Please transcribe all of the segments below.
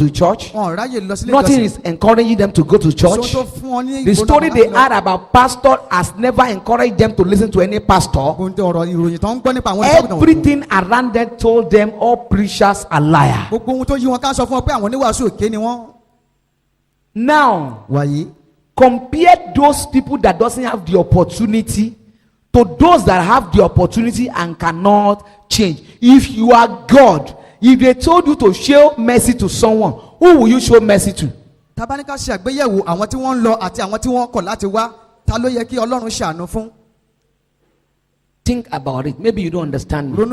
to church. Nothing is encouraging them to go to church. The story they had about pastor has never encouraged them to listen to any pastor. Everything around them told them all preachers are liars. Now, compare those people that doesn't have the opportunity to those that have the opportunity and cannot change. If you are God, if they told you to show mercy to someone, who will you show mercy to? Think about it. Maybe you don't understand me.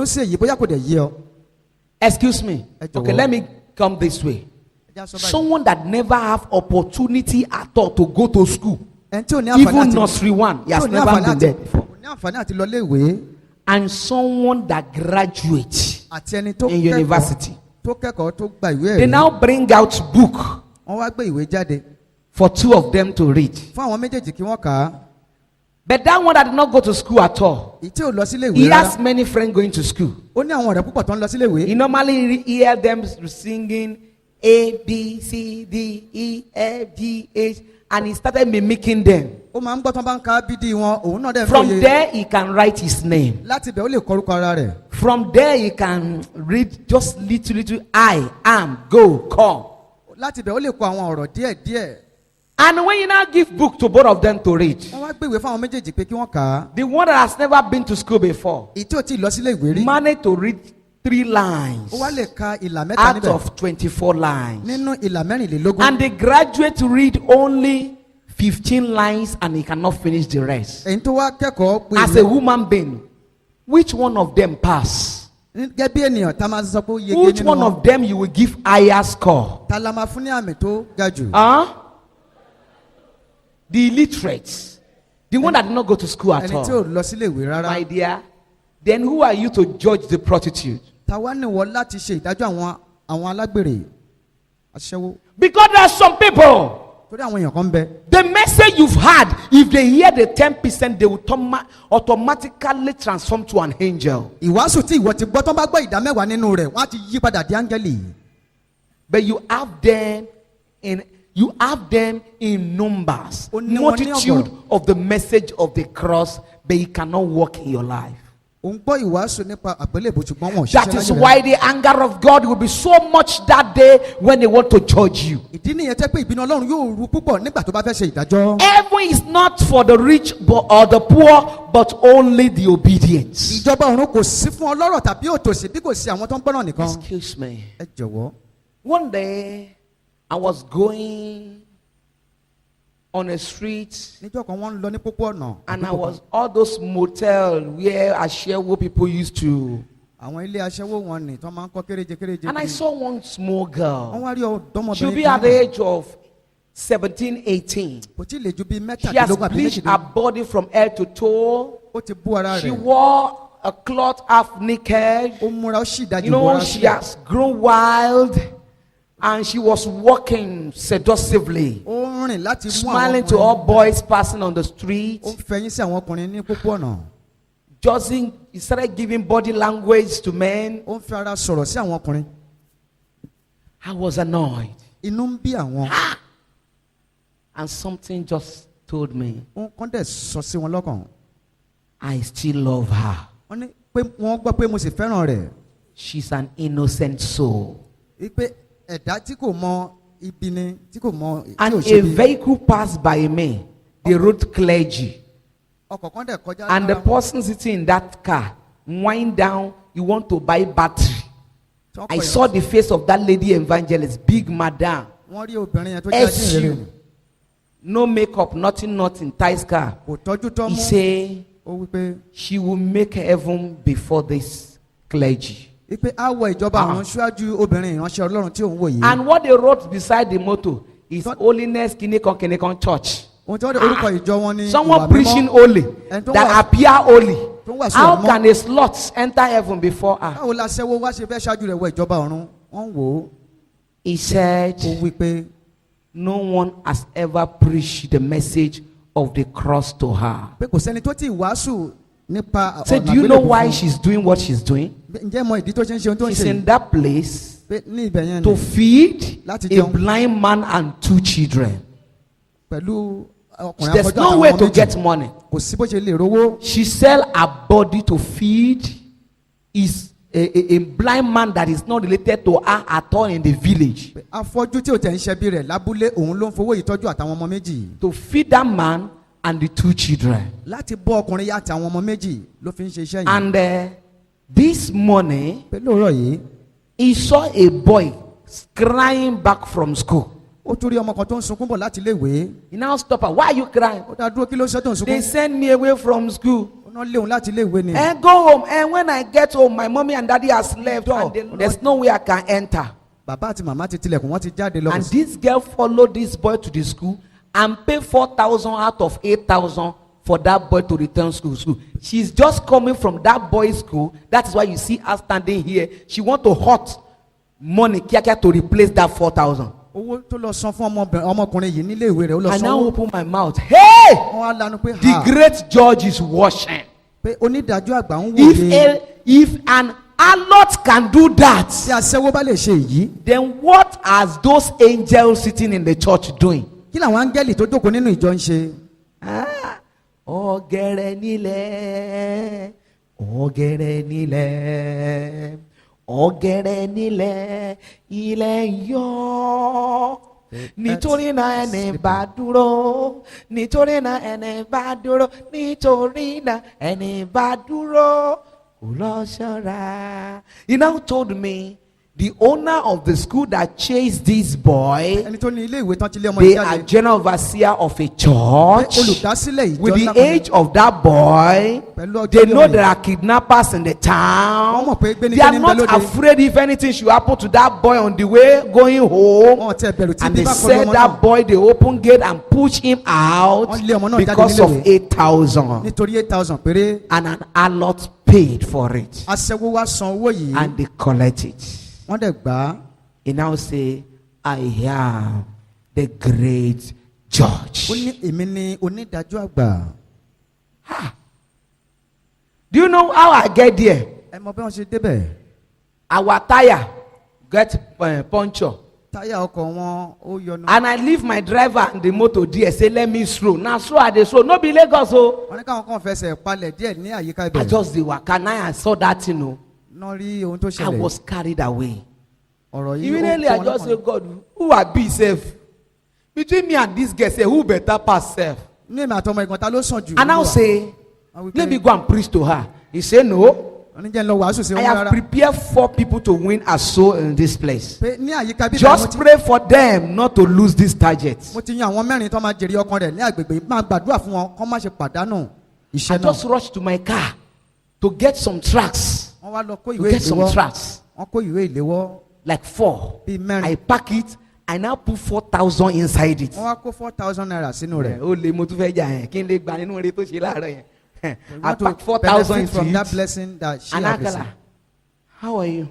Excuse me. Okay, let me come this way. Someone that never have opportunity at all to go to school, even nursery one, he has never been there before. And someone that graduates in university, they now bring out book for two of them to read. But that one that did not go to school at all, he has many friends going to school. He normally hear them singing A, B, C, D, E, F, G, H, and he started mimicking them. From there he can write his name. From there he can read just little I am, go, come. And when you now give book to both of them to read, the one that has never been to school before managed to read 3 lines out of 24 lines. And the graduate to read only 15 lines and he cannot finish the rest. As a human being, which one of them pass? Which one of them you will give higher score? The illiterates, the one that did not go to school at all. My dear, then who are you to judge the prostitute? Because there are some people, the message you've had, if they hear the 10%, they will automatically transform to an angel. But you have them in numbers, multitude of the message of the cross, but it cannot work in your life. That is why the anger of God will be so much that day when they want to judge you. Heaven is not for the rich or the poor, but only the obedient. Excuse me. One day I was going on a street, and I was all those motel where Ashewo people used to. And I saw one small girl. She'll be at the age of 17, 18. She has bleached her body from head to toe. She wore a cloth half naked. You know, she has grown wild. And she was walking seductively, smiling to all boys passing on the street. He started giving body language to men. I was annoyed. And something just told me, I still love her. She's an innocent soul. And a vehicle passed by me, the road clergy, and the person sitting in that car wind down, you want to buy battery. I saw the face of that lady evangelist, big madam, SU, no makeup, nothing, tight car. He say she will make heaven before this clergy. And what they wrote beside the motto is Holiness Kinekon Church. Someone preaching holy, that appear holy. How can a slut enter heaven before her? He said, no one has ever preached the message of the cross to her. Say, do you know why she's doing what she's doing? She's in that place to feed a blind man and 2 children. There's no way to get money. She sell her body to feed is a blind man that is not related to her at all in the village. To feed that man and the 2 children. And this morning, he saw a boy crying back from school. He now stopped her. Why are you crying? They sent me away from school. And go home. And when I get home, my mommy and daddy has left. And there's no way I can enter. And this girl followed this boy to the school and paid 4,000 out of 8,000 for that boy to return school. She's just coming from that boy's school. That is why you see her standing here. She want to hot money to replace that 4,000. I now open my mouth. Hey! The great judge is watching. If an harlot can do that, then what are those angels sitting in the church doing? Ọ̀gẹ̀rẹ̀ nílẹ̀, ọ̀gẹ̀rẹ̀ nílẹ̀, ọ̀gẹ̀rẹ̀ nílẹ̀, ilẹ̀ yọ. Nítorí náà ẹni bá dúró, nítorí náà ẹni bá dúró, nítorí náà ẹni bá dúró, kò lọ ṣọ́ra. He now told me, the owner of the school that chased this boy, they are general overseer of a church. With the age of that boy, they know there are kidnappers in the town. They are not afraid if anything should happen to that boy on the way going home. And they said that boy, they open gate and push him out because of 8,000. And an harlot paid for it. And they collect it. He now say, I am the great judge. Do you know how I get there? Our tire get puncture. And I leave my driver and the motor there. Say, let me slow. Now slow at the slow. No be Lagos. I just the waka. Now I saw that, you know. I was carried away. Immediately I just say, God, who I be safe? Between me and this guy, say, who better pass safe? And I'll say, let me go and preach to her. He said, no. I have prepared 4 people to win a soul in this place. Just pray for them not to lose this target. I just rushed to my car to get some tracks. Like 4. I pack it. I now put 4,000 inside it. I pack 4,000 into from it. that blessing that she had received. How are you?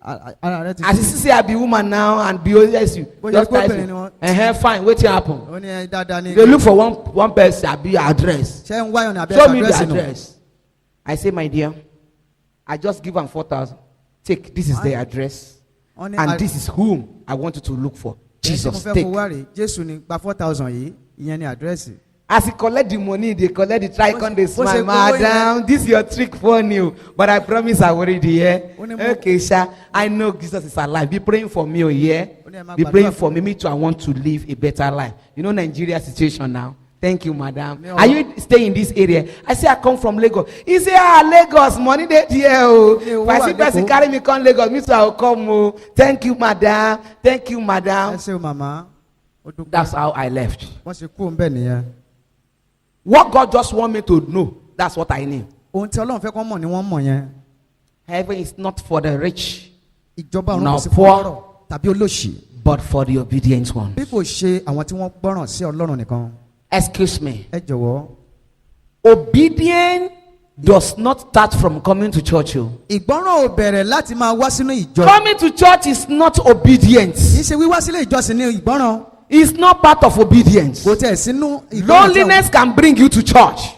As you see, I be woman now and be just fine. What happen? They look for one person. I be address. Show me the address. I say, my dear, I just give them 4,000. Take, this is the address, and this is whom I want you to look for. Jesus, take. As he collect the money, they collect the tricon, they smile, madam, this is your trick for you. But I promise I already here. Okay, sir, I know Jesus is alive. Be praying for me, yeah? Be praying for me. Me too, I want to live a better life. You know Nigeria situation now. Thank you, madam. Are you staying in this area? I say I come from Lagos. He say, Lagos, money there. If I see person carry me come Lagos, me too I will come. Thank you, madam. Thank you, madam. That's how I left. What God just want me to know, that's what I need. Heaven is not for the rich, nor poor, but for the obedient ones. Excuse me. Obedience does not start from coming to church. Coming to church is not obedience. It's not part of obedience. Loneliness can bring you to church.